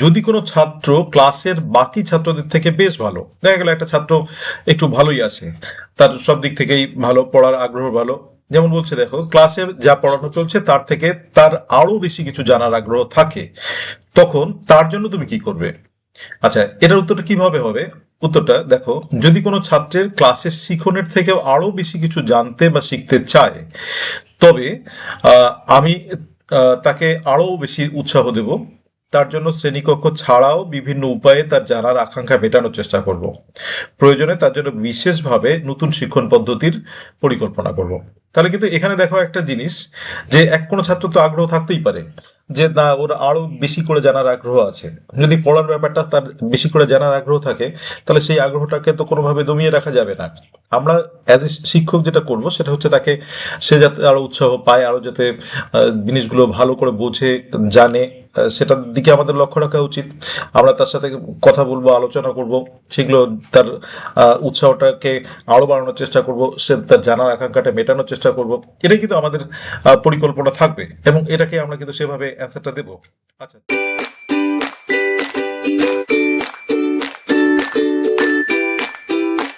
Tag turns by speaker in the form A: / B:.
A: যদি কোনো ছাত্র ক্লাসের বাকি ছাত্রদের থেকে বেশ ভালো, দেখা গেল একটা ছাত্র একটু ভালোই আছে, তার সব দিক থেকেই ভালো, পড়ার আগ্রহ ভালো, যেমন বলছে দেখো ক্লাসে যা পড়ানো চলছে তার থেকে তার আরো বেশি কিছু জানার আগ্রহ থাকে, তখন তার জন্য তুমি কি করবে? আচ্ছা, এটার উত্তরটা কিভাবে হবে? উত্তরটা দেখো, যদি কোনো ছাত্রের ক্লাসের শিখনের থেকেও আরো বেশি কিছু জানতে বা শিখতে চায়, তবে আমি তাকে আরো বেশি উৎসাহ দেব। তার জন্য শ্রেণীকক্ষ ছাড়াও বিভিন্ন উপায়ে তার জানার আকাঙ্ক্ষা মেটানোর চেষ্টা করব। প্রয়োজনে তার জন্য বিশেষভাবে নতুন শিক্ষণ পদ্ধতির পরিকল্পনা করব। তাহলে কিন্তু এখানে দেখো একটা জিনিস, যে কোনো ছাত্র তো আগ্রহ থাকতেই পারে যে না, ওর আরো বেশি করে জানার আগ্রহ আছে। যদি পড়ার ব্যাপারটা তার বেশি করে জানার আগ্রহ থাকে, তাহলে সেই আগ্রহটাকে তো কোনোভাবে দমিয়ে রাখা যাবে না। আমরা অ্যাজ এ শিক্ষক যেটা করব সেটা হচ্ছে তাকে, সে যাতে আরো উৎসাহ পায়, আরো যাতে জিনিসগুলো ভালো করে বোঝে, জানে, সেটার দিকে আমাদের লক্ষ্য রাখা উচিত। আমরা তার সাথে কথা বলবো, আলোচনা করব, সেগুলো তার উৎসাহটাকে আরো বাড়ানোর চেষ্টা করব, সে তার জানার আকাঙ্ক্ষাটা মেটানোর চেষ্টা করব। এটাই কিন্তু আমাদের পরিকল্পনা থাকবে, এবং এটাকে আমরা কিন্তু সেভাবে অ্যান্সারটা দেবো। আচ্ছা।